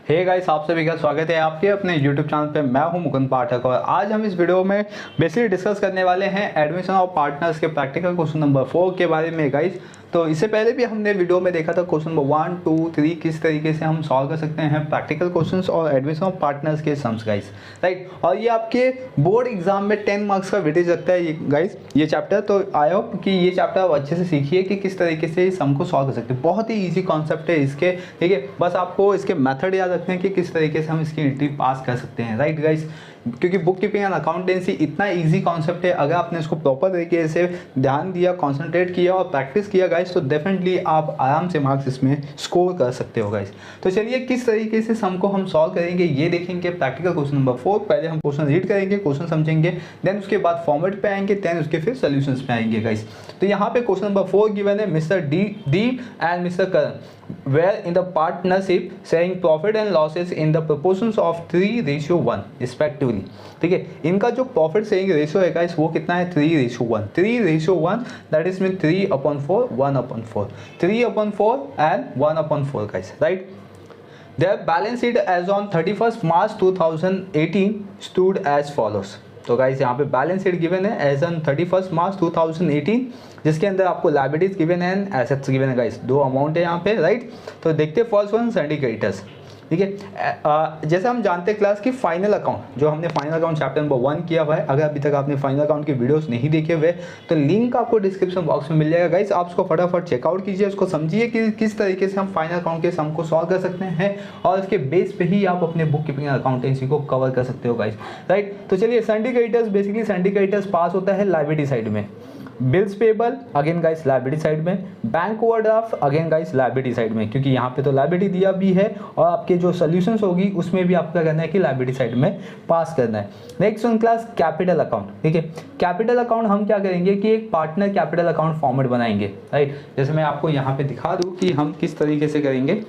Hey guys, आप सभी का स्वागत है आपके अपने YouTube चैनल पे। मैं हूं मुकुंद पाठक और आज हम इस वीडियो में बेसिकली डिस्कस करने वाले हैं एडमिशन ऑफ पार्टनर्स के प्रैक्टिकल क्वेश्चन नंबर 4 के बारे में गाइस। तो इससे पहले भी हमने वीडियो में देखा था क्वेश्चन नंबर 1, 2, 3 किस तरीके से हम सॉल्व कर सकते हैं प्रैक्टिकल क्वेश्चंस और एडमिशन ऑफ पार्टनर्स के सम्स गाइस, राइट। और ये आपके बोर्ड एग्जाम में 10 मार्क्स का वेटेज रखता है ये गाइस ये चैप्टर। तो आई होप कि ये चैप्टर आप अच्छे से सीखिए कि किस तरीके से इस सम को सॉल्व कर सकते हैं। बहुत ही ईजी कॉन्सेप्ट है इसके, ठीक है। बस आपको इसके मेथड याद रखते हैं कि किस तरीके से हम इसकी एंट्री पास कर सकते हैं, राइट गाइस। क्योंकि बुक कीपिंग एंड अकाउंटेंसी इतना इजी कॉन्सेप्ट है, अगर आपने इसको प्रॉपर तरीके से ध्यान दिया, कंसंट्रेट किया और प्रैक्टिस किया गाइस, तो डेफिनेटली आप आराम से मार्क्स इसमें स्कोर कर सकते हो गाइस। तो चलिए किस तरीके से सम को हम सॉल्व करेंगे ये देखेंगे प्रैक्टिकल क्वेश्चन नंबर 4। पहले हम क्वेश्चन रीड करेंगे, क्वेश्चन समझेंगे, देन उसके बाद फॉर्मेट पे आएंगे, देन उसके फिर सोल्यूशंस पे आएंगे गाइस। तो यहाँ पे क्वेश्चन नंबर 4 गिवन है mister D and mister Karan were in the partnership sharing profit and losses in the proportions of 3:1 respectively। ठीक है, इनका जो प्रॉफिट शेयरिंग रेशियो है गाइस वो कितना है 3:1। 3:1 that is mean 3/4 1/4 3/4 and 1/4 guys, right. Their balance sheet as on 31st March 2018 stood as follows। तो guys यहाँ पे बैलेंस शीट गिवन है एज ऑन 31st मार्च 2018, जिसके अंदर आपको लायबिलिटीज गिवन है एंड एसेट्स गिवन है गाइस। दो अमाउंट है यहाँ पे, राइट। तो देखते हैं फर्स्ट वन सैंडी क्रेडिटर्स, ठीक है। जैसे हम जानते हैं क्लास की फाइनल अकाउंट, जो हमने फाइनल अकाउंट चैप्टर नंबर 1 किया हुआ है, अगर अभी तक आपने फाइनल अकाउंट के वीडियोस नहीं देखे हुए तो लिंक आपको डिस्क्रिप्शन बॉक्स में मिल जाएगा गाइस। आप उसको फटाफट चेकआउट कीजिए, उसको समझिए कि किस तरीके से हम फाइनल अकाउंट के सम को सॉल्व कर सकते हैं और उसके बेस पे ही आप अपने बुक कीपिंग अकाउंटेंसी को कवर कर सकते हो गाइस, राइट। तो चलिए sundry creditors, basically sundry creditors पास होता है लायबिलिटी साइड में, bills payable again guys liability side में, bank overdraft again guys liability side में, क्योंकि यहाँ पे तो लायबिलिटी दिया भी है और आपके जो सोल्यूशंस होगी उसमें भी आपका करना है कि लायबिलिटी साइड में पास करना है। Next one class capital account, ठीक है। कैपिटल अकाउंट हम क्या करेंगे कि एक पार्टनर कैपिटल अकाउंट फॉर्मेट बनाएंगे, राइट। जैसे मैं आपको यहाँ पे दिखा दूँ कि हम किस तरीके से करेंगे।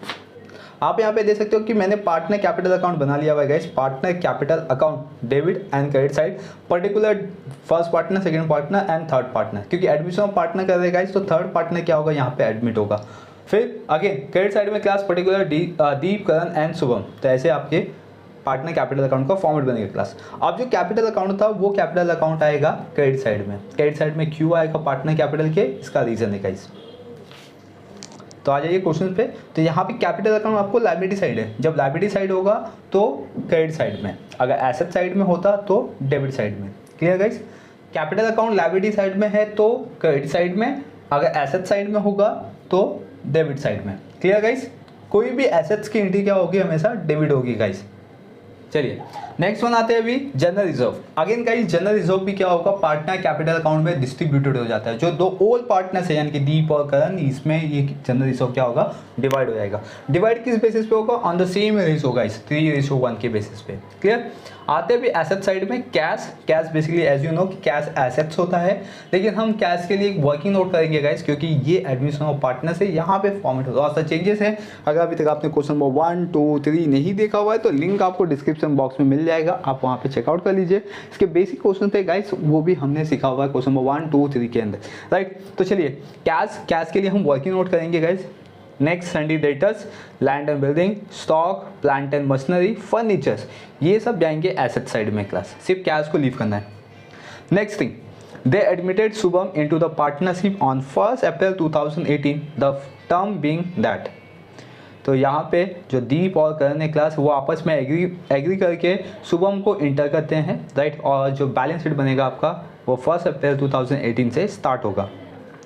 आप यहाँ पे देख सकते हो कि मैंने पार्टनर कैपिटल अकाउंट बना लिया हुआ है guys. Partner capital account debit and credit side, particular first partner, second partner and third partner, क्योंकि एडमिशन ऑफ पार्टनर कर रहे गाइस तो थर्ड पार्टनर क्या होगा यहाँ पे एडमिट होगा। फिर अगेन क्रेडिट साइड में class particular Deep, Karan and Shubham. तो ऐसे आपके पार्टनर कैपिटल अकाउंट का फॉर्मेट बनेगा क्लास। अब जो कैपिटल अकाउंट था वो कैपिटल अकाउंट आएगा क्रेडिट साइड में। क्रेडिट साइड में क्यों आएगा पार्टनर कैपिटल के, इसका रीजन है गाइस। तो आ जाइए क्वेश्चन पे। तो यहाँ पे कैपिटल अकाउंट आपको लायबिलिटी साइड है, जब लायबिलिटी साइड होगा तो क्रेडिट साइड में, अगर एसेट साइड में होता तो डेबिट साइड में। Clear guys, capital account liability side में है तो क्रेडिट साइड में, अगर एसेट साइड में होगा तो डेबिट साइड में। क्लियर गाइस, कोई भी एसेट्स की एंट्री क्या होगी, हमेशा डेबिट होगी गाइस। चलिए नेक्स्ट वन आते हैं अभी general reserve. Again guys general reserve भी क्या होगा, पार्टनर कैपिटल अकाउंट में डिस्ट्रीब्यूटेड हो जाता है। जो दो ओल्ड पार्टनर्स है यानी कि दीप और करण, इसमें ये जनरल रिजर्व क्या होगा, डिवाइड हो जाएगा। डिवाइड किस बेसिस पे होगा, on the same ratio guys, 3:1 के बेसिस पे। क्लियर। आते हैं भी एसेट साइड में cash. Cash basically as you know कि कैश एसेट्स होता है, लेकिन हम कैश के लिए एक वर्किंग नोट करेंगे गाइस, क्योंकि ये एडमिशन ऑफ पार्टनर से यहाँ पे फॉर्मेट होता है। और चेंजेस हैं, अगर अभी तक आपने क्वेश्चन नंबर 1, 2, 3 नहीं देखा हुआ है तो लिंक आपको डिस्क्रिप्शन बॉक्स में मिल जाएगा, आप वहाँ पे चेकआउट कर लीजिए। इसके बेसिक क्वेश्चन थे गाइस, वो भी हमने सीखा हुआ है क्वेश्चन नंबर 1, 2, 3 के अंदर, राइट। तो चलिए कैश के लिए हम वर्किंग नोट करेंगे guys. Next Sandy debtors, land and building, stock, plant and machinery, furnitures, ये सब जाएंगे एसेट साइड में क्लास, सिर्फ कैश को लीव करना है। Next thing, they admitted Shubham into the partnership on 1 April 2018, the term being that. तो यहाँ पे जो दीप और करण है क्लास वो आपस में एग्री करके शुभम को इंटर करते हैं, राइट। और जो बैलेंस शीट बनेगा आपका वो 1 अप्रैल 2018 से स्टार्ट होगा।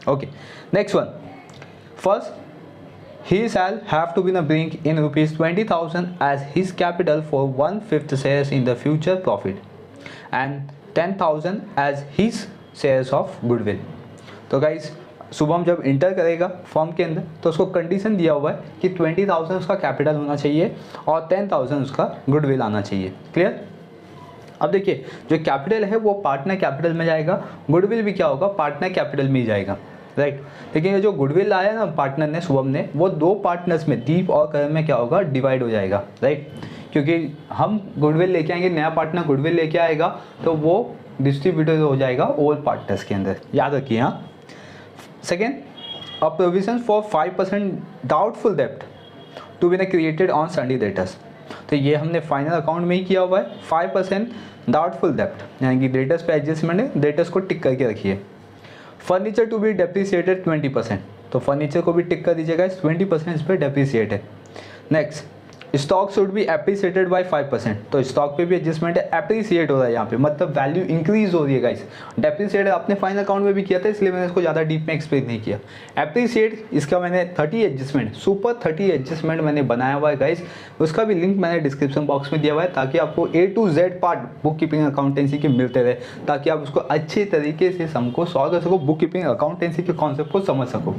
Okay, next one, first he shall have to be in a bring in rupees 20,000 as his capital for 1/5 shares in the future profit and 10,000 as his shares of goodwill। तो guys Shubham जब inter करेगा form के अंदर तो उसको condition दिया हुआ है कि 20,000 उसका कैपिटल होना चाहिए और 10,000 उसका गुडविल आना चाहिए। क्लियर। अब देखिए जो कैपिटल है वो पार्टनर कैपिटल में जाएगा, गुडविल भी क्या होगा, पार्टनर कैपिटल में ही जाएगा, राइट। लेकिन ये जो गुडविल आया ना पार्टनर ने, शुभम ने, वो दो पार्टनर्स में दीप और करण में क्या होगा, डिवाइड हो जाएगा, राइट। क्योंकि हम गुडविल लेके आएंगे, नया पार्टनर गुडविल लेके आएगा तो वो डिस्ट्रीब्यूटेड हो जाएगा ओल्ड पार्टनर्स के अंदर, याद रखिए। हाँ, second, a provision for 5% doubtful डेब्ट to be created on sundry debtors. तो ये हमने फाइनल अकाउंट में ही किया हुआ है। 5% डाउटफुल डेप्ट, यानी कि डेटर्स पे एडजस्टमेंट है, डेटर्स को टिक करके रखिए। फर्नीचर टू बी डेप्रिसिएटेड 20%, तो फर्नीचर को भी टिक कर दीजिएगा, 20% इस पर डेप्रिसिएट है। Next, stock should be appreciated by 5%, तो स्टॉक पे भी एडजस्टमेंट है, एप्रिसिएट हो रहा है यहाँ पे, मतलब वैल्यू इंक्रीज हो रही है गाइस। डेप्रिसिएट आपने फाइनल अकाउंट में भी किया था, इसलिए मैंने इसको ज़्यादा डीप में एक्सप्लेन नहीं किया। एप्रिसिएट, इसका मैंने 30 एडजस्टमेंट, सुपर 30 एडजस्टमेंट मैंने बनाया हुआ है गाइस, उसका भी लिंक मैंने डिस्क्रिप्शन बॉक्स में दिया हुआ है, ताकि आपको A to Z part book keeping accountancy के मिलते रहे, ताकि आप उसको अच्छे तरीके से हमको सॉल्व कर सको, बुक कीपिंग अकाउंटेंसी के कॉन्सेप्ट को समझ सको।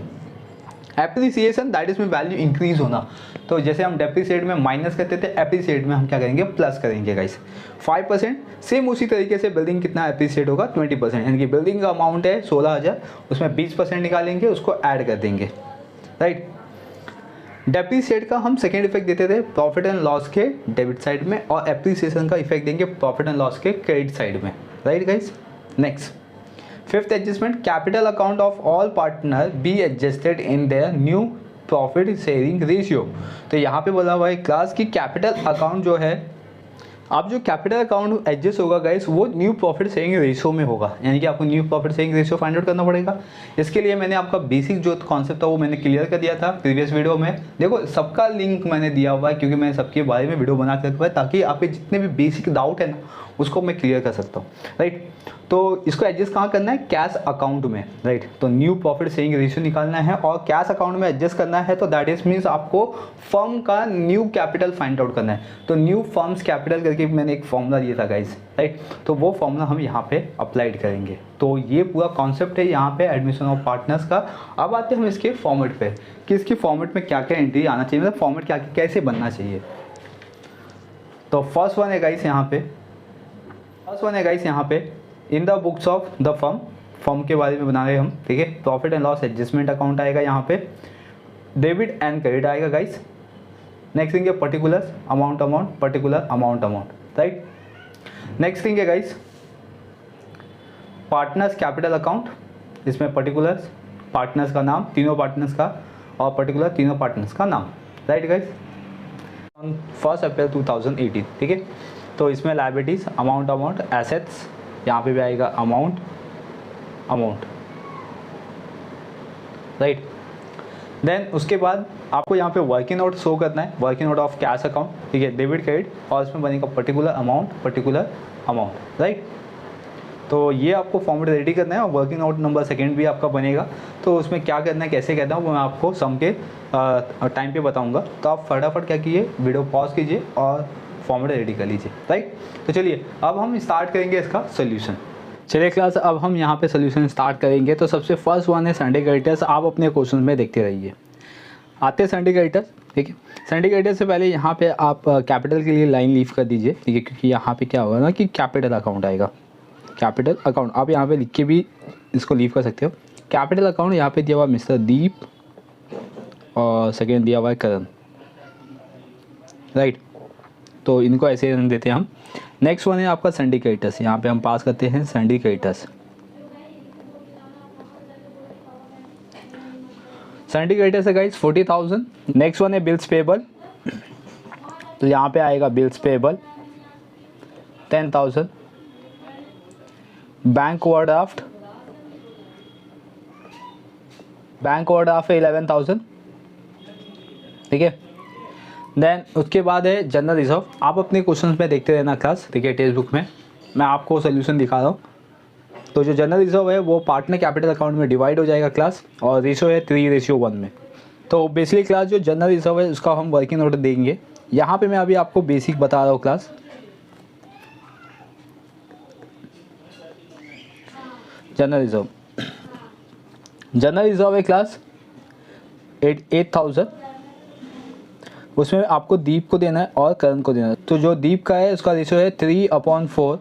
एप्रिसिएशन, दैट इज में वैल्यू इंक्रीज होना, तो जैसे हम डेप्रिसिएट में माइनस करते थे, एप्रिसिएट में हम क्या करेंगे, प्लस करेंगे गाइस। 5%, सेम उसी तरीके से बिल्डिंग कितना एप्रिसिएट होगा, 20%, यानी कि बिल्डिंग का अमाउंट है 16,000, उसमें 20% निकालेंगे, उसको ऐड कर देंगे, राइट। डेप्रिसिएट का हम सेकेंड इफेक्ट देते थे प्रॉफिट एंड लॉस के डेबिट साइड में, और एप्रिसिएशन का इफेक्ट देंगे प्रॉफिट एंड लॉस के क्रेडिट साइड में, right guys. Next, fifth adjustment, capital account of all partner B adjusted in their new profit sharing ratio. तो यहाँ पे बोला हुआ है क्लास की कैपिटल अकाउंट जो है, अब जो कैपिटल अकाउंट एडजस्ट होगा गाइस, वो न्यू प्रॉफिट शेयरिंग रेशियो में होगा, यानी कि आपको new profit sharing ratio find out करना पड़ेगा। इसके लिए मैंने आपका बेसिक जो कॉन्सेप्ट था वो मैंने क्लियर कर दिया था प्रीवियस वीडियो में। देखो, सबका लिंक मैंने दिया हुआ है, क्योंकि मैंने सबके बारे में वीडियो बना के रखा है, ताकि आपके जितने भी बेसिक डाउट है ना, उसको मैं क्लियर कर सकता हूँ, राइट। तो इसको एडजस्ट कहाँ करना है, कैश अकाउंट में, राइट। तो न्यू प्रॉफिट शेयरिंग रेशियो निकालना है और कैश अकाउंट में एडजस्ट करना है, तो दैट इज मीन्स आपको फर्म का न्यू कैपिटल फाइंड आउट करना है। तो न्यू फर्म्स कैपिटल करके मैंने एक फॉर्मूला दिया था गाइस, राइट। तो वो फॉर्मूला हम यहाँ पे अप्लाइड करेंगे। तो ये पूरा कॉन्सेप्ट है यहाँ पे एडमिशन ऑफ पार्टनर्स का। अब आते हैं हम इसके फॉर्मेट पे, कि इसकी फॉर्मेट में क्या क्या एंट्री आना चाहिए, मतलब फॉर्मेट क्या कैसे बनना चाहिए। तो फर्स्ट वन है गाइस यहाँ पे, in the books of the firm के बारे में बना रहे हम, ठीक है। Profit and loss adjustment account आएगा यहाँ पे, डेबिट एंड क्रेडिट आएगा गाइस। नेक्स्ट थिंग है particular amount, particular amount, right. Next thing है गाइस पार्टनर्स कैपिटल अकाउंट, इसमें पर्टिकुलर पार्टनर्स का नाम, तीनों पार्टनर्स का, और पर्टिकुलर तीनों पार्टनर्स का नाम, राइट गाइस। ऑन 1 अप्रैल 2018, ठीक है। तो इसमें लायबिलिटीज अमाउंट, एसेट्स, यहाँ पे भी आएगा अमाउंट, राइट। देन उसके बाद आपको यहाँ पे वर्किंग नोट शो करना है, working note of cash account, ठीक है, डेबिट क्रेडिट, और इसमें बनेगा पर्टिकुलर अमाउंट, राइट। तो ये आपको फॉर्मेट रेडी करना है, और वर्किंग नोट नंबर सेकेंड भी आपका बनेगा। तो उसमें क्या करना है, कैसे करना है, वो मैं आपको सम के टाइम पे बताऊंगा। तो आप फटाफट क्या कीजिए, वीडियो पॉज कीजिए और फॉर्मेट रेडी कर लीजिए, राइट। तो चलिए अब हम स्टार्ट करेंगे इसका सोल्यूशन। चलिए क्लास, अब हम यहाँ पे सोल्यूशन स्टार्ट करेंगे। तो सबसे फर्स्ट वन है संडे क्रेडिटर्स, आप अपने क्वेश्चन में देखते रहिए। आते हैं संडे क्रेडिटर्स, ठीक है। संडे क्रेडिटर्स से पहले यहाँ पे आप कैपिटल के लिए लाइन लीव कर दीजिए, ठीक है, क्योंकि यहाँ पे क्या होगा ना कि कैपिटल अकाउंट आएगा, कैपिटल अकाउंट आप यहाँ पे लिख के भी इसको लीव कर सकते हो। कैपिटल अकाउंट यहाँ पे दिया हुआ मिस्टर दीप, और सेकेंड दिया हुआ है करण, राइट। तो इनको ऐसे रन देते हैं हम। नेक्स्ट वन है आपका संडे क्रेडिटर्स, यहाँ पे हम पास करते हैं संडे क्रेडिटर्स। संडे क्रेडिटर्स है गाइस 40,000। नेक्स्ट वन है बिल्स पेबल, तो यहाँ पे आएगा बिल्स पेबल 10,000। बैंक ओवरड्राफ्ट है 11,000, ठीक है। देन उसके बाद है जनरल रिजर्व। आप अपने क्वेश्चंस में देखते रहना क्लास, ठीक है, टेक्स्ट बुक में मैं आपको सोल्यूशन दिखा रहा हूँ। तो जो जनरल रिजर्व है वो पार्टनर कैपिटल अकाउंट में डिवाइड हो जाएगा क्लास, और रेशियो है 3:1 में। तो बेसिकली क्लास जो जनरल रिजर्व है उसका हम वर्किंग नोट देंगे। यहाँ पे मैं अभी आपको बेसिक बता रहा हूँ क्लास। जनरल रिजर्व है क्लास 8,000। उसमें आपको दीप को देना है और करण को देना है। तो जो दीप का है उसका रेशियो है 3/4,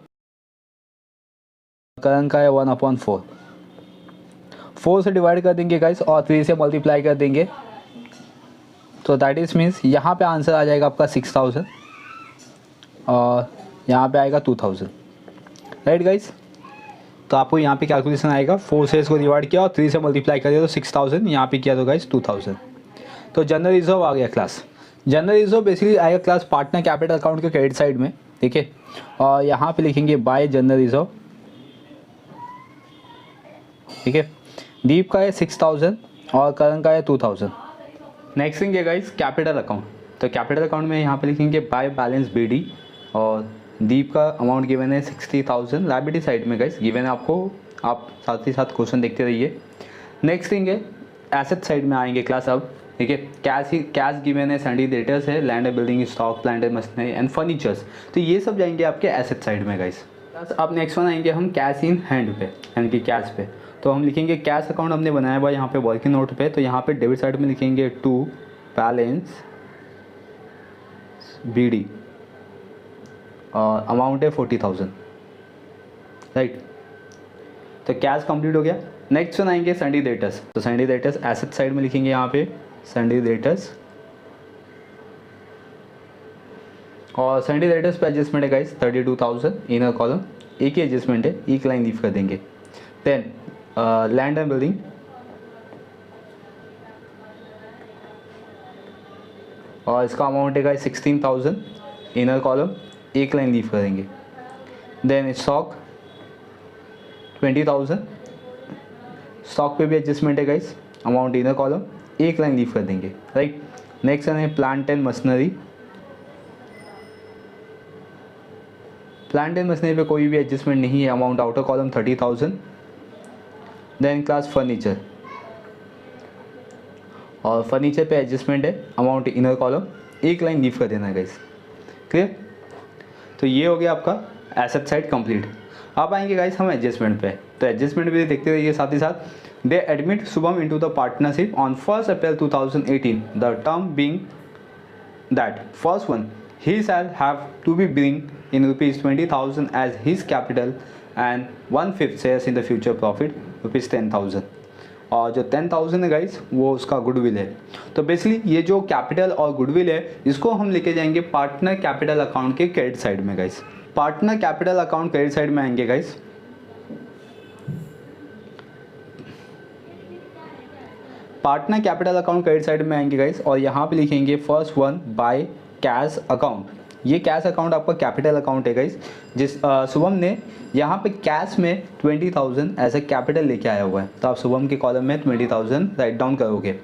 करण का है 1/4। 4 से डिवाइड कर देंगे गाइस और 3 से मल्टीप्लाई कर देंगे। तो दैट इज मीन्स यहाँ पे आंसर आ जाएगा आपका 6,000 और यहाँ पे आएगा 2,000, राइट गाइस। तो आपको यहाँ पे कैलकुलेशन आएगा, 4 से इसको डिवाइड किया और 3 से मल्टीप्लाई कर दिया तो 6,000, यहाँ पे किया तो गाइस 2,000। तो जनरल रिजर्व आ गया क्लास। जनरल रिजर्व बेसिकली आएगा क्लास पार्टनर कैपिटल अकाउंट के क्रेडिट साइड में, ठीक है। और यहाँ पे लिखेंगे बाय जनरल रिजर्व, ठीक है। दीप का है 6000 और करण का है 2000। नेक्स्ट थिंग है गाइस कैपिटल अकाउंट। तो कैपिटल अकाउंट में यहाँ पे लिखेंगे बाय बैलेंस बीडी और दीप का अमाउंट गिवन है 60,000। लायबिलिटी साइड में गाइस गिवन है आपको, आप साथ ही साथ क्वेश्चन देखते रहिए। नेक्स्ट थिंग है एसेट साइड में आएंगे क्लास अब, ठीक है। कैश गिवन है, सैंडी डेटर्स है, land and building, stock, plant and machinery and furnitures. तो ये सब जाएंगे आपके एसेट साइड में गाइस। अब नेक्स्ट वन आएंगे हम कैश इन हैंड पे, यानी कि कैश पे। तो हम लिखेंगे कैश अकाउंट हमने बनाया हुआ यहाँ पे वर्किंग नोट पे, तो यहाँ पे डेबिट साइड में लिखेंगे टू बैलेंस बीडी और अमाउंट है 40,000, राइट। तो कैश कंप्लीट हो गया। नेक्स्ट वन आएंगे सैंडी डेटर्स। तो सैंडी डेटर्स एसेट साइड में लिखेंगे यहाँ पे सैंडी डेटर्स, और सैंडी डेटर्स पे एडजस्टमेंट है गाइस 32,000 इनर कॉलम, एक ही एडजस्टमेंट है, एक लाइन लीव कर देंगे। देन लैंड एंड बिल्डिंग, और इसका अमाउंट है गाइस 16,000 इनर कॉलम, एक लाइन लीव करेंगे। देन स्टॉक 20,000, स्टॉक पे भी एडजस्टमेंट है गाइस, अमाउंट इनर कॉलम, एक लाइन लीव कर देंगे, राइट। नेक्स्ट है plant and machinery. Plant and machinery पे कोई भी एडजस्टमेंट नहीं है, amount outer column 30,000। Then class furniture, और फर्नीचर पे एडजस्टमेंट है, अमाउंट इनर कॉलम, एक लाइन लीव कर देना है गाइस, क्लियर। तो ये हो गया आपका एसेट साइड कंप्लीट। अब आएंगे गाइस हम एडजस्टमेंट पे। तो एडजस्टमेंट भी देखते रहिए साथ ही साथ। दे admit Shubham into the partnership on 1 April 2018, the term being that first one he shall have to be bring in rupees 20,000 as his capital and 1/5 shares in the future profit rupees 10,000। और जो 10,000 है guys वो उसका goodwill है। तो basically ये जो capital और गुडविल है इसको हम लेके जाएंगे पार्टनर कैपिटल अकाउंट के क्रेडिट साइड में guys. Partner capital account credit side में आएंगे guys. Partner capital account credit side में आएंगे गाइस, और यहाँ पे लिखेंगे first one by cash account. ये कैश अकाउंट आपका कैपिटल अकाउंट है गाइस, जिस शुभम ने यहाँ पे कैश में 20,000 एज ए कैपिटल लेके आया हुआ है। तो आप शुभम के कॉलम में 20,000 राइट डाउन करोगे।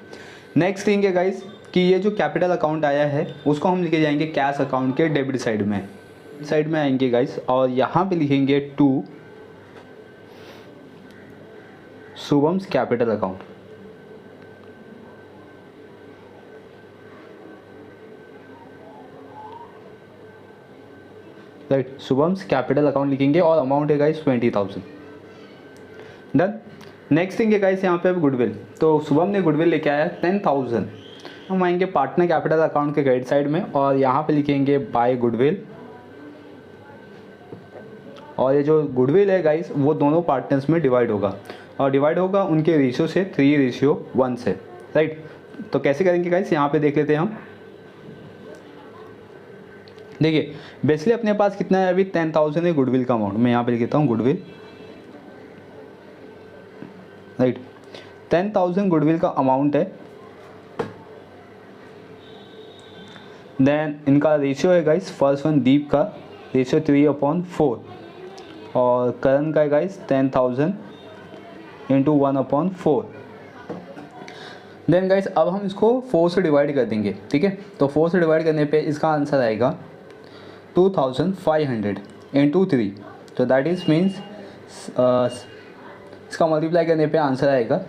नेक्स्ट थिंग है गाइस कि ये जो कैपिटल अकाउंट आया है उसको हम लेके जाएंगे कैश अकाउंट के डेबिट साइड में आएंगे गाइस, और यहाँ पे लिखेंगे to Shubham's capital account, right. Shubham's capital account लिखेंगे और अमाउंट है गाइस 20,000। डन। नेक्स्ट थिंग है गाइस यहाँ पे गुडविल। तो शुभम ने गुडविल लेके आया 10,000। हम आएंगे पार्टनर कैपिटल अकाउंट के क्रेडिट साइड में, और यहाँ पे लिखेंगे बाय गुडविल, और ये जो गुडविल है गाइस वो दोनों पार्टनर्स में डिवाइड होगा, और डिवाइड होगा उनके रेशियो से 3:1 से, राइट। तो कैसे करेंगे गाइस यहाँ पे देख लेते हैं हम। देखिए बेसिकली अपने पास कितना है अभी 10,000 है गुडविल का अमाउंट। मैं यहाँ पे लिख देता हूँ गुडविल, राइट। 10,000 गुडविल का अमाउंट है। देन इनका रेशियो है गाइस, फर्स्ट वन दीप का रेशियो 3/4, और करण का है गाइस 10,000 इंटू 1/4। देन गाइस अब हम इसको 4 से डिवाइड कर देंगे, ठीक है। तो 4 से डिवाइड करने पे इसका आंसर आएगा 2,500 इंटू 3, तो दैट इज मीन्स इसका मल्टीप्लाई करने पे आंसर आएगा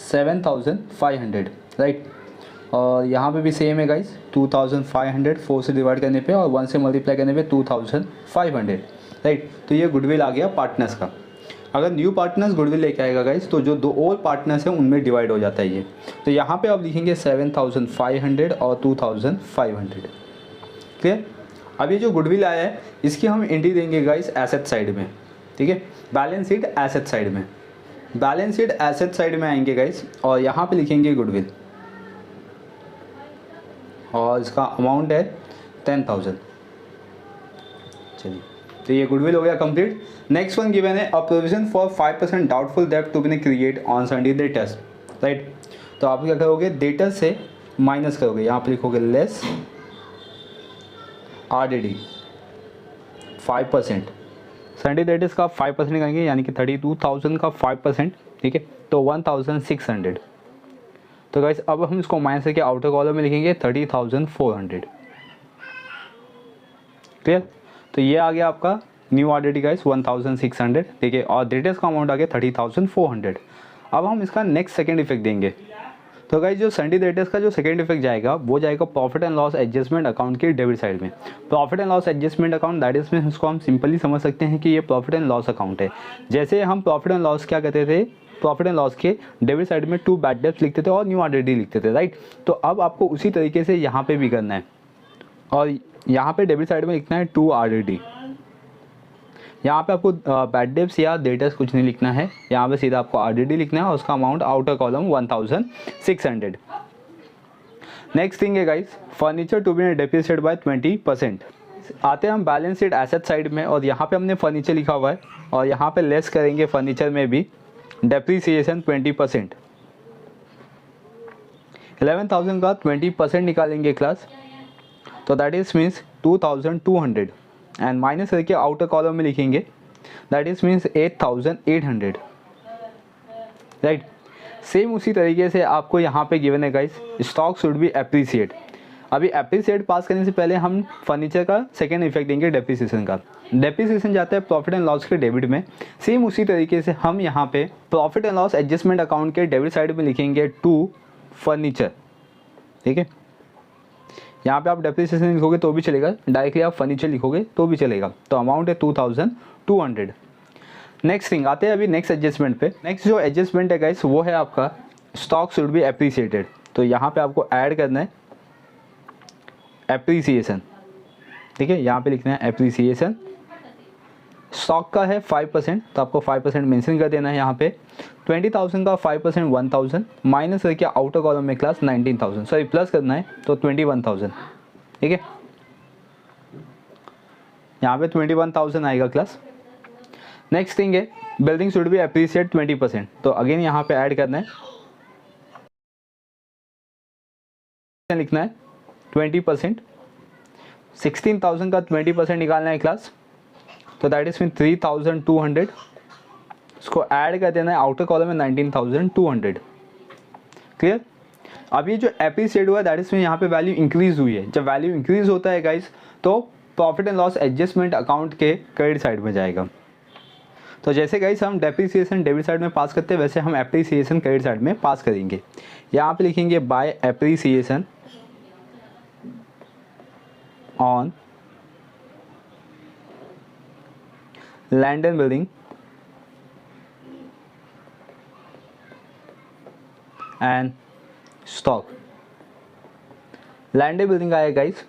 7,500, राइट। और यहाँ पे भी सेम है गाइस 2,500 4 से डिवाइड करने पे और 1 से मल्टीप्लाई करने पे 2,500, राइट। तो ये गुडविल आ गया पार्टनर्स का। अगर न्यू पार्टनर्स गुडविल लेके आएगा गाइस तो जो दो और पार्टनर्स हैं उनमें डिवाइड हो जाता है ये। तो यहाँ पे आप लिखेंगे 7,500 और 2,500, क्लियर। अब ये जो गुडविल आया है इसकी हम एंट्री देंगे गाइस एसेट साइड में, ठीक है। बैलेंस शीट एसेट साइड में, बैलेंस शीट एसेट साइड में आएंगे गाइस, और यहाँ पे लिखेंगे गुडविल, और इसका अमाउंट है 10,000। चलिए तो ये गुडविल हो गया कंप्लीट। नेक्स्ट वन गिवन है अ प्रोविजन फॉर 5% डाउटफुल डेब्ट to be create on sundry debtors, right. तो आप क्या करोगे, डेटर्स से माइनस करोगे, यहाँ पे लिखोगे लेस RDD 5%, सैंडी डेटिस का 5% करेंगे, यानी कि 32,000 का 5%, ठीक है, तो 1,600। तो गाइस अब हम इसको माइनस करके आउटर कॉलम में लिखेंगे 30,400। क्लियर? तो ये आ गया आपका न्यू RDD गाइस 1,600, ठीक है, और डेटिस का अमाउंट आ गया 30,400। अब हम इसका नेक्स्ट सेकेंड इफेक्ट देंगे। तो गाइस जो सैंडी डेटिस का जो सेकेंड इफेक्ट जाएगा वो जाएगा profit and loss adjustment account के डेबिट साइड में। Profit and loss adjustment account that is में इसको हम सिंपली समझ सकते हैं कि ये प्रॉफिट एंड लॉस अकाउंट है। जैसे हम प्रॉफिट एंड लॉस क्या कहते थे, प्रॉफिट एंड लॉस के डेबिट साइड में 2 बैड डेब्ट्स लिखते थे और न्यू RDD लिखते थे, राइट। तो अब आपको उसी तरीके से यहाँ पे भी करना है, और यहाँ पे डेबिट साइड में लिखना है 2 RDD। यहाँ पे आपको बैड डेब्ट्स या डेटर्स कुछ नहीं लिखना है, यहाँ पे सीधा आपको RDD लिखना है और उसका amount outer column 1,600। Next thing है guys, furniture to be depreciated by 20%। आते हैं हम बैलेंस शीट एसेट साइड में, और यहाँ पे हमने फर्नीचर लिखा हुआ है और यहाँ पे लेस करेंगे फर्नीचर में भी डेप्रिसिएशन 20%। 11,000 का 20% निकालेंगे क्लास, तो that is means 2,200, and minus करके आउटर कॉलम में लिखेंगे that is means 8,800, right. Same उसी तरीके से आपको यहाँ पे गिवन है guys, stock should B appreciate. अभी एप्रिसिएट पास करने से पहले हम फर्नीचर का सेकेंड इफेक्ट देंगे डेप्रिसिएशन का। डेप्रिसिएशन जाता है प्रॉफिट एंड लॉस के डेबिट में। सेम उसी तरीके से हम यहाँ पे profit and loss adjustment account के डेबिट साइड में लिखेंगे 2 फर्नीचर, ठीक है। यहाँ पे आप डेप्रिसिएशन लिखोगे तो भी चलेगा, डायरेक्टली आप फर्नीचर लिखोगे तो भी चलेगा। तो अमाउंट है 2,200। नेक्स्ट थिंग आते हैं अभी नेक्स्ट एडजस्टमेंट पे। नेक्स्ट जो एडजस्टमेंट है गाइस वो है आपका स्टॉक शुड बी एप्रिसिएटेड। तो यहाँ पे आपको ऐड करना है एप्रिसिएशन, ठीक है, यहाँ पे लिखना है एप्रिसिएशन। स्टॉक का है 5%, तो आपको 5% मेंशन कर देना है यहाँ पे। 20,000 का 5% 1,000, माइनस करके आउटर कॉलम में क्लास 19,000, सॉरी प्लस करना है तो 21,000, ठीक है, यहाँ पे 21,000 आएगा क्लास। नेक्स्ट थिंग है बिल्डिंग शुड बी एप्रिसिएट 20%, तो अगेन यहाँ पे ऐड करना है, लिखना है 20%। 16,000 का 20% निकालना है क्लास, तो दैट इज मीन 3,200। इसको ऐड कर देना है आउटर कॉलम में 19,200। क्लियर? अब ये जो एप्रिसिएट हुआ दैट इज मीन यहाँ पे वैल्यू इंक्रीज हुई है। जब वैल्यू इंक्रीज होता है गाइस तो profit and loss adjustment account के क्रेडिट साइड में जाएगा। तो जैसे गाइस हम डेप्रिसिएशन डेबिट साइड में पास करते हैं वैसे हम एप्रिसिएशन क्रेडिट साइड में पास करेंगे। यहाँ पे लिखेंगे by appreciation on land and building and stock. Land and building आया गाइस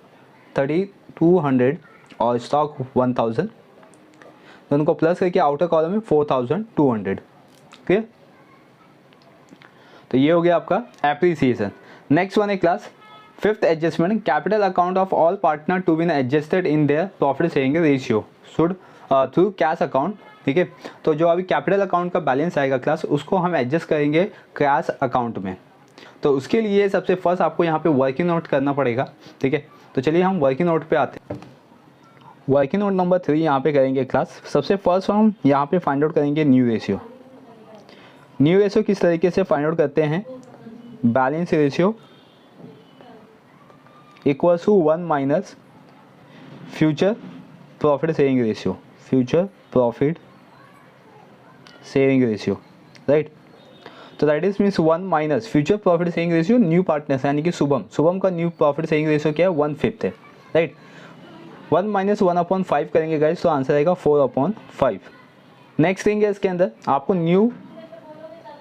3,200 और स्टॉक 1,000, तो उनको प्लस करके आउटर कॉलम में 4,200। क्लियर? तो ये हो गया आपका एप्रिसिएशन। नेक्स्ट वन है class fifth adjustment, capital account of all partner to be adjusted in their profit sharing ratio should through cash account. ठीक है, तो जो अभी कैपिटल अकाउंट का बैलेंस आएगा क्लास उसको हम एडजस्ट करेंगे कैश अकाउंट में। तो उसके लिए सबसे फर्स्ट आपको यहाँ पे वर्किंग नोट करना पड़ेगा। ठीक है, तो चलिए हम वर्किंग नोट पे आते हैं। वर्किंग नोट नंबर 3 यहाँ पे करेंगे क्लास। सबसे फर्स्ट हम यहाँ पे फाइंड आउट करेंगे न्यू रेशियो। न्यू रेशियो किस तरीके से फाइंड आउट करते हैं, balance ratio equal to 1 minus future profit sharing ratio, future profit sharing ratio, right. तो that is means 1 minus future profit sharing ratio new partners यानी कि शुभम का न्यू प्रॉफिट शेयरिंग रेशियो क्या है 1/5 है, राइट। 1 माइनस 1/5 करेंगे गाइस तो answer आएगा 4/5। नेक्स्ट थिंग है इसके अंदर आपको न्यू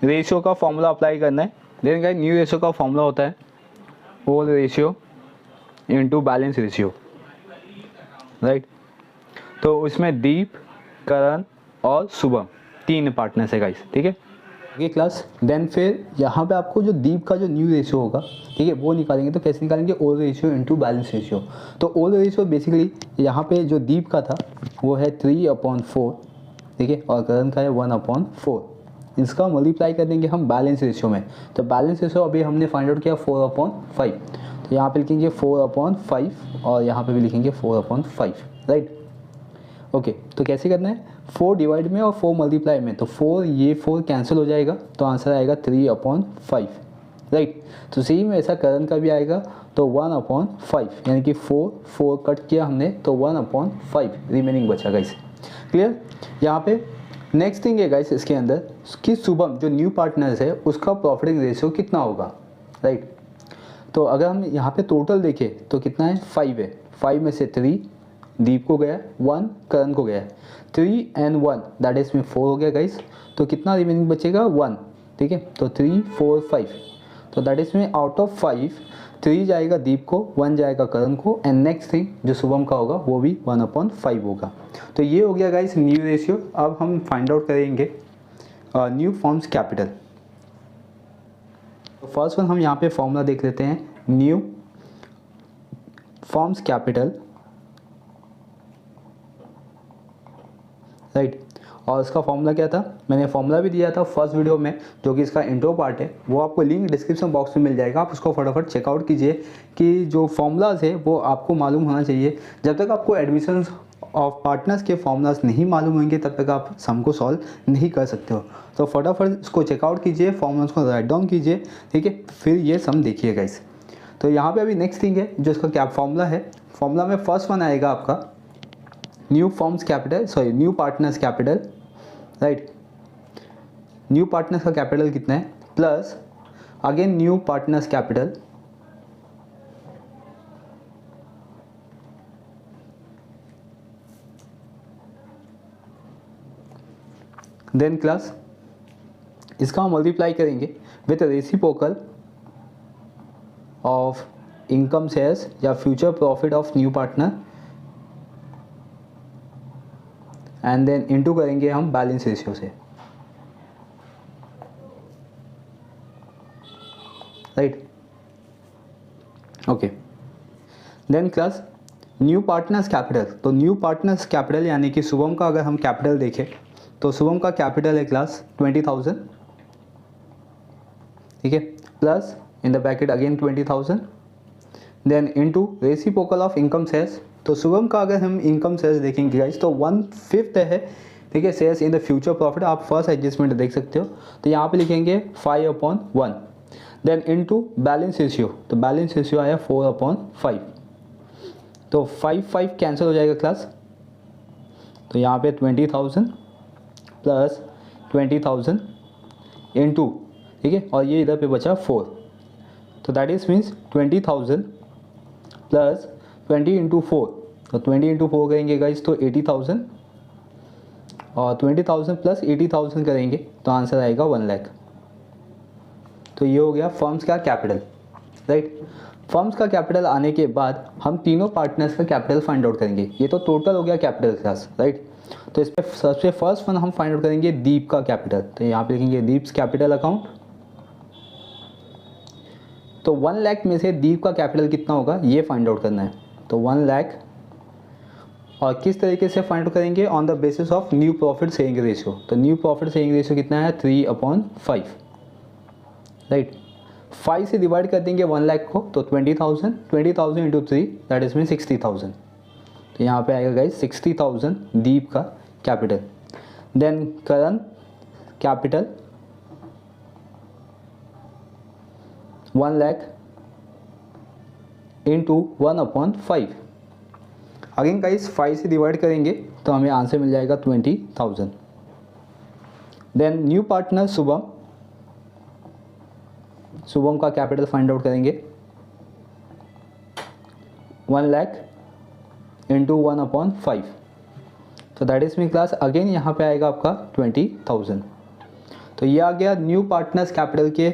रेशियो का फॉर्मूला अप्लाई करना है। लेकिन गाइस न्यू रेशियो का फॉर्मूला होता है whole ratio into balance ratio, right. तो उसमें दीप, करण और शुभम 3 पार्टनर्स है गाइस, ठीक है। ये क्लास देन फिर यहाँ पे आपको जो दीप का जो न्यू रेशियो होगा, ठीक है, वो निकालेंगे। तो कैसे निकालेंगे, ओल रेशियो इनटू बैलेंस रेशियो। तो ओल रेशियो बेसिकली यहाँ पे जो दीप का था वो है 3/4, ठीक है, और करण का है 1/4, इसका मल्टीप्लाई कर देंगे हम बैलेंस रेशियो में। तो बैलेंस रेशियो अभी हमने फाइंड आउट किया 4/5, तो यहाँ पे लिखेंगे 4/5 और यहाँ पे भी लिखेंगे 4/5, राइट। ओके, तो कैसे करना है, 4 डिवाइड में और 4 मल्टीप्लाई में, तो 4 ये 4 कैंसिल हो जाएगा, तो आंसर आएगा 3/5, राइट। तो सेम ऐसा करंट का भी आएगा, तो 1/5, यानी कि 4 कट किया हमने, तो 1/5 रिमेनिंग बचा गाइस। क्लियर। यहाँ पे नेक्स्ट थिंग है गाइस इसके अंदर कि शुभम जो न्यू पार्टनर्स है उसका प्रॉफिटिंग रेशियो कितना होगा, राइट। तो अगर हम यहाँ पे टोटल देखें तो कितना है, 5 है। 5 में से 3 दीप को गया, 1 करण को गया, 3 and 1 दैट इज में 4 हो गया गाइस। तो कितना रिमेनिंग बचेगा, 1, ठीक है। तो 3, 4, 5, तो दैट इज में आउट ऑफ 5 3 जाएगा दीप को, 1 जाएगा करण को, एंड नेक्स्ट थिंग जो शुभम का होगा वो भी 1/5 होगा। तो ये हो गया गाइस न्यू रेशियो। अब हम फाइंड आउट करेंगे न्यू फॉर्म्स कैपिटल। तो फर्स्ट वन हम यहाँ पे फॉर्मूला देख लेते हैं, न्यू फॉर्म्स कैपिटल, राइट। और इसका फॉर्मूला क्या था, मैंने फॉर्मूला भी दिया था फर्स्ट वीडियो में, जो कि इसका इंट्रो पार्ट है, वो आपको लिंक डिस्क्रिप्शन बॉक्स में मिल जाएगा, आप उसको फटाफट चेकआउट कीजिए कि जो फॉर्मूलाज है वो आपको मालूम होना चाहिए। जब तक आपको एडमिशन ऑफ पार्टनर्स के फॉर्मूलाज नहीं मालूम होंगे तब तक आप सम को सॉल्व नहीं कर सकते हो। तो फटाफट इसको चेकआउट कीजिए, फॉर्मूलाज को राइट डाउन कीजिए, ठीक है, फिर ये सम देखिएगा इस। तो यहाँ पे अभी नेक्स्ट थिंग है जो इसका क्या फॉर्मूला है, फॉर्मूला में फर्स्ट वन आएगा आपका new forms capital, sorry new partners capital, right. New partners का कैपिटल कितना है, plus again new partners capital, then class इसका हम मल्टीप्लाई करेंगे with reciprocal of income shares या future profit of new partner, and then into करेंगे हम balance ratio से, right. Okay, then class new partners capital. तो न्यू पार्टनर्स कैपिटल यानी कि शुभम का अगर हम कैपिटल देखें तो शुभम का कैपिटल है क्लास 20,000, ठीक है, plus in the bracket again 20,000, then into reciprocal of income shares. तो शुभम का अगर हम इनकम शेयर्स देखेंगे गाइस तो 1/5 है, ठीक है, shares in the future profit, आप फर्स्ट एडजस्टमेंट देख सकते हो। तो यहाँ पे लिखेंगे 5/1, देन इनटू बैलेंस रेशियो, तो बैलेंस रेशियो आया 4/5, तो 5 कैंसिल हो जाएगा क्लास, तो यहाँ पे 20,000 प्लस 20,000 इनटू, ठीक है, और ये इधर पे बचा 4, तो that is means 20,000 plus 20 into 4, तो 20 इंटू 4 करेंगे गाइस तो 80,000, और 20,000 प्लस 80,000 करेंगे तो आंसर आएगा 1 लाख। तो ये हो गया फर्म्स का कैपिटल, राइट। फर्म्स का कैपिटल आने के बाद हम तीनों पार्टनर्स का कैपिटल फाइंड आउट करेंगे। ये तो टोटल हो गया कैपिटल क्लास, राइट। तो इस पर सबसे फर्स्ट वन हम फाइंड आउट करेंगे दीप का कैपिटल। तो यहाँ पे लिखेंगे दीप्स कैपिटल अकाउंट। तो 1 लाख में से दीप का कैपिटल कितना होगा ये फाइंड आउट करना है। तो 1 लाख, और किस तरीके से फाइंड आउट करेंगे, on the basis of new profit sharing ratio. तो न्यू प्रॉफिट शेयरिंग रेशियो कितना है, 3/5, राइट। 5 से डिवाइड कर देंगे 1 लाख को, तो 20,000 इंटू 3 दैट इज मीन 60,000। तो यहाँ पे आएगा गाइस 60,000 दीप का capital. Then Karan capital 1 lakh into 1/5। Again guys 5 से डिवाइड करेंगे तो हमें आंसर मिल जाएगा 20,000। Then new partner Shubham, Shubham का कैपिटल फाइंड आउट करेंगे 1 लाख इंटू 1/5, तो that is mean class again यहाँ पे आएगा आपका 20,000। तो ये आ गया न्यू पार्टनर्स कैपिटल के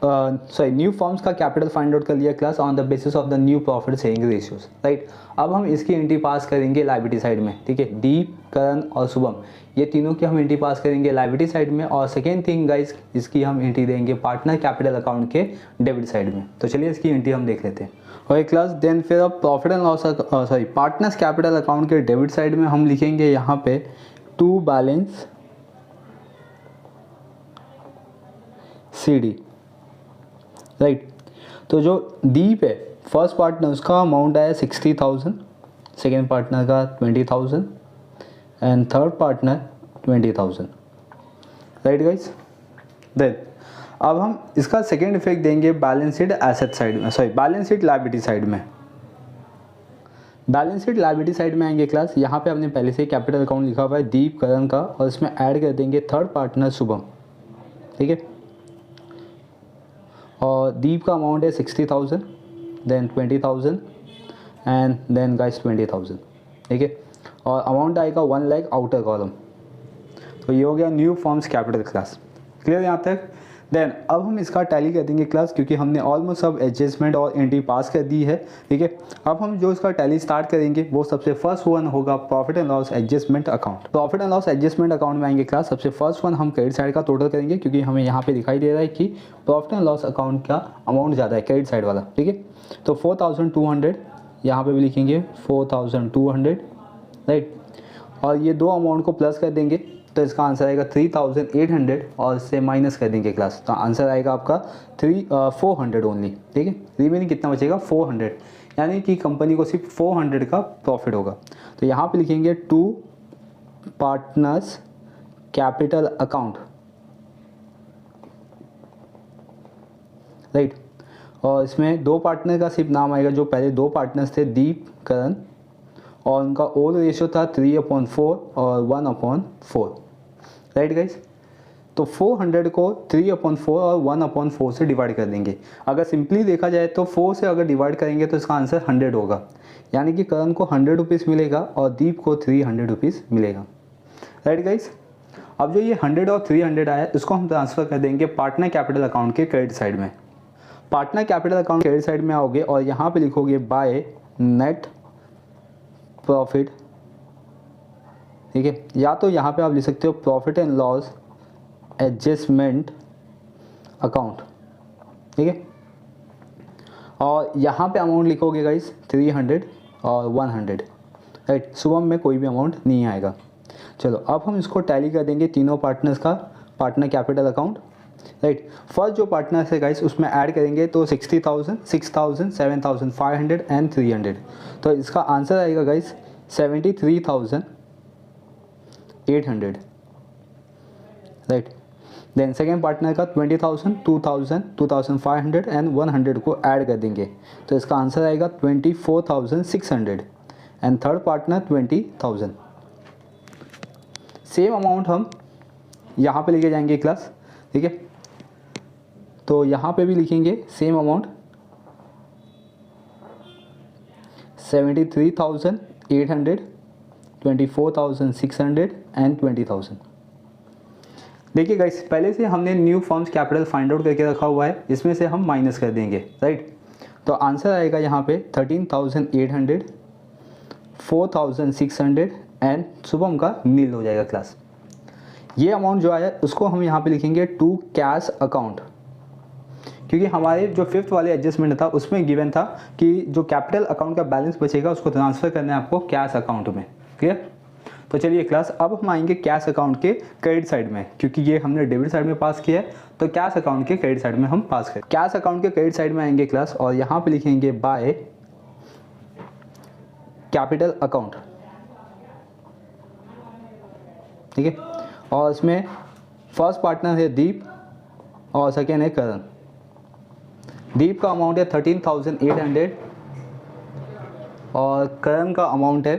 सॉरी न्यू फॉर्म्स का कैपिटल फाइंड आउट कर लिया class on the basis of the new profit sharing ratios, right. अब हम इसकी एंट्री पास करेंगे लायबिलिटी साइड में, ठीक है। दीप, करण और शुभम ये तीनों की हम एंट्री पास करेंगे लायबिलिटी साइड में, और सेकेंड थिंग गाइस इसकी हम एंट्री देंगे पार्टनर कैपिटल अकाउंट के डेबिट साइड में। तो चलिए इसकी एंट्री हम देख लेते हैं। ओके क्लास, देन फिर अब profit and loss sorry partners capital account के डेबिट साइड में हम लिखेंगे यहाँ पे to balance C D, right. तो जो दीप है फर्स्ट पार्टनर उसका अमाउंट आया 60,000, सेकेंड पार्टनर का 20,000 and third partner 20,000, right guys. Then अब हम इसका सेकेंड इफेक्ट देंगे बैलेंस शीट एसेट साइड में, sorry balance sheet liability side में। बैलेंस शीट लायबिलिटी साइड में आएंगे क्लास, यहाँ पे हमने पहले से कैपिटल अकाउंट लिखा हुआ है दीप करण का, और इसमें ऐड कर देंगे थर्ड पार्टनर शुभम, ठीक है। और दीप का अमाउंट है 60,000, देन 20,000 एंड देन गाइस 20,000, ठीक है। और अमाउंट आएगा 1 लाख आउटर कॉलम। तो ये हो गया new forms capital class, clear यहाँ तक। देन अब हम इसका टैली कर देंगे क्लास, क्योंकि हमने ऑलमोस्ट सब एडजस्टमेंट और एंट्री पास कर दी है, ठीक है। अब हम जो इसका टैली स्टार्ट करेंगे वो सबसे फर्स्ट वन होगा profit and loss adjustment account. Profit and loss adjustment account में आएंगे क्लास, सबसे फर्स्ट वन हम क्रेडिट साइड का टोटल करेंगे, क्योंकि हमें यहाँ पे दिखाई दे रहा है कि प्रॉफिट एंड लॉस अकाउंट का अमाउंट ज़्यादा है क्रेडिट साइड वाला, ठीक है। तो 4,200 यहाँ पर भी लिखेंगे 4,200, राइट। और ये दो अमाउंट को प्लस कर देंगे तो इसका आंसर आएगा 3,800, और इससे माइनस कर देंगे क्लास, तो आंसर आएगा आपका 400 ओनली, ठीक है। रिमेनिंग कितना बचेगा 400, यानी कि कंपनी को सिर्फ 400 का प्रॉफिट होगा। तो यहाँ पे लिखेंगे 2 पार्टनर्स कैपिटल अकाउंट, राइट। और इसमें 2 पार्टनर का सिर्फ नाम आएगा, जो पहले 2 पार्टनर्स थे दीप करण, और उनका ओल रेशियो था 3/4 और 1/4, राइट गाइस। तो 400 को 3/4 और 1/4 से डिवाइड कर देंगे। अगर सिंपली देखा जाए तो 4 से अगर डिवाइड करेंगे तो इसका आंसर 100 होगा, यानी कि करण को 100 रुपीज़ मिलेगा और दीप को 300 रुपीज़ मिलेगा, राइट गाइस। अब जो ये 100 और 300 आया इसको हम ट्रांसफ़र कर देंगे पार्टनर कैपिटल अकाउंट के क्रेडिट साइड में। Partner capital account credit side में आओगे और यहाँ पे लिखोगे बाय नेट प्रॉफिट, ठीक है। या तो यहाँ पे आप लिख सकते हो profit and loss adjustment account, ठीक है। और यहाँ पे अमाउंट लिखोगे गाइस 300 और 100, राइट। शुभम में कोई भी अमाउंट नहीं आएगा। चलो अब हम इसको टैली कर देंगे तीनों पार्टनर्स का partner capital account, right. First जो पार्टनर है गाइस उसमें ऐड करेंगे तो 60,000, 6,000, 7,500 एंड 300, तो इसका आंसर आएगा guys 73,800, right. Then second partner का 20,000, 2,000, 2,500 एंड 100 को ऐड कर देंगे तो इसका आंसर आएगा 24,600 and third partner 20,000। Same amount हम यहाँ पे लेके जाएंगे क्लास, ठीक है। तो यहाँ पे भी लिखेंगे सेम अमाउंट 73,800, 24,600 एंड 20,000। देखिए गाइस पहले से हमने new forms capital find out करके रखा हुआ है, इसमें से हम माइनस कर देंगे, राइट। तो आंसर आएगा यहाँ पे 13,800, 4,600 एंड शुभम का नील हो जाएगा क्लास। ये अमाउंट जो आया उसको हम यहाँ पे लिखेंगे टू कैश अकाउंट, क्योंकि हमारे जो फिफ्थ वाले एडजस्टमेंट था उसमें गिवन था कि जो कैपिटल अकाउंट का बैलेंस बचेगा उसको ट्रांसफ़र करना है आपको कैश अकाउंट में, क्लियर। तो चलिए क्लास अब हम आएंगे कैश अकाउंट के क्रेडिट साइड में, क्योंकि ये हमने डेबिट साइड में पास किया है तो कैश अकाउंट के क्रेडिट साइड में हम पास करें। कैश अकाउंट के क्रेडिट साइड में आएंगे क्लास और यहाँ पे लिखेंगे बाय कैपिटल अकाउंट, ठीक है। और इसमें फर्स्ट पार्टनर है दीप और सेकेंड है करण। दीप का अमाउंट है 13,800 और करण का अमाउंट है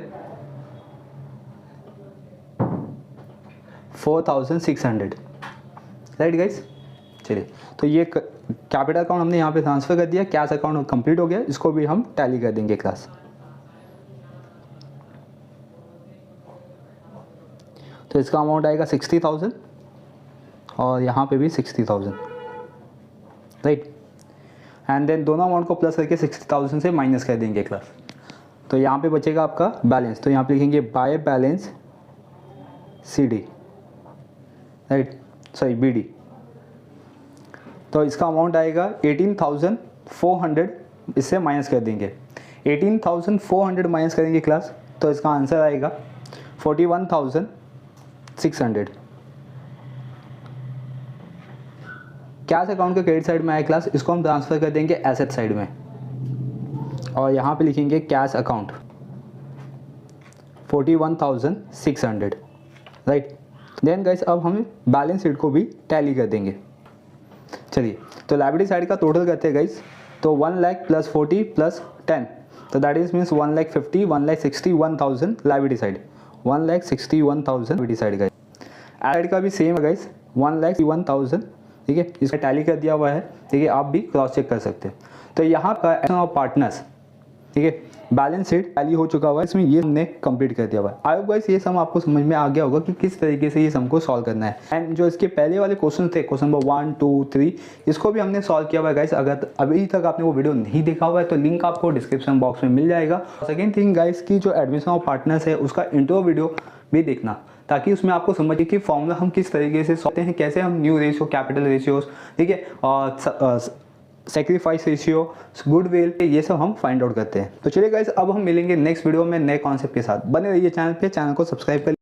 4,600, राइट गाइस। चलिए तो ये कैपिटल अकाउंट हमने यहाँ पे ट्रांसफ़र कर दिया, कैश अकाउंट कंप्लीट हो गया, इसको भी हम टैली कर देंगे क्लास। तो इसका अमाउंट आएगा 60,000 और यहाँ पे भी 60,000, राइट। एंड देन दोनों अमाउंट को प्लस करके 60,000 से माइनस कर देंगे क्लास। तो यहाँ पे बचेगा आपका बैलेंस, तो यहाँ पे लिखेंगे by balance CD, right, sorry BD। तो इसका अमाउंट आएगा 18,400, इससे माइनस कर देंगे 18,400 माइनस करेंगे क्लास, तो इसका आंसर आएगा 41,600। कैश अकाउंट के क्रेडिट साइड में आया क्लास, इसको हम ट्रांसफ़र कर देंगे एसेट साइड में और यहाँ पे लिखेंगे cash account 41,600, right. Then guys अब हम बैलेंस शीट को भी टैली कर देंगे। चलिए तो लायबिलिटी साइड का टोटल करते हैं गाइस, तो 1 लाख प्लस 40 प्लस 10, तो that is means 1,50,000, 1,61,000 liability side, 1,61,000 liability side guys. Add का भी सेम है गाइस 1,61,000, ठीक है, इसका टैली कर दिया हुआ है, ठीक है, आप भी क्रॉस चेक कर सकते हैं। तो यहाँ का एडिशन ऑफ पार्टनर्स, ठीक है, बैलेंस शीट टैली हो चुका हुआ है, इसमें ये हमने कंप्लीट कर दिया हुआ है। आई होप गाइस ये सम आपको समझ में आ गया होगा कि किस तरीके से ये सम को सॉल्व करना है। एंड जो इसके पहले वाले क्वेश्चन थे, क्वेश्चन नंबर 1, 2, 3, इसको भी हमने सॉल्व किया हुआ है गाइस। अगर अभी तक आपने वो वीडियो नहीं देखा हुआ है तो लिंक आपको डिस्क्रिप्शन बॉक्स में मिल जाएगा। सेकेंड थिंग गाइस की जो एडमिशन ऑफ पार्टनर्स है उसका इंट्रो वीडियो भी देखना, ताकि उसमें आपको समझिए कि फॉर्मूला हम किस तरीके से सोचते हैं, कैसे हम न्यू रेशियो, कैपिटल रेशियोज, ठीक है, और सेक्रीफाइस रेशियो, गुडविल, ये सब हम फाइंड आउट करते हैं। तो चलिए गाइस अब हम मिलेंगे नेक्स्ट वीडियो में नए कॉन्सेप्ट के साथ। बने रहिए चैनल पे, चैनल को सब्सक्राइब कर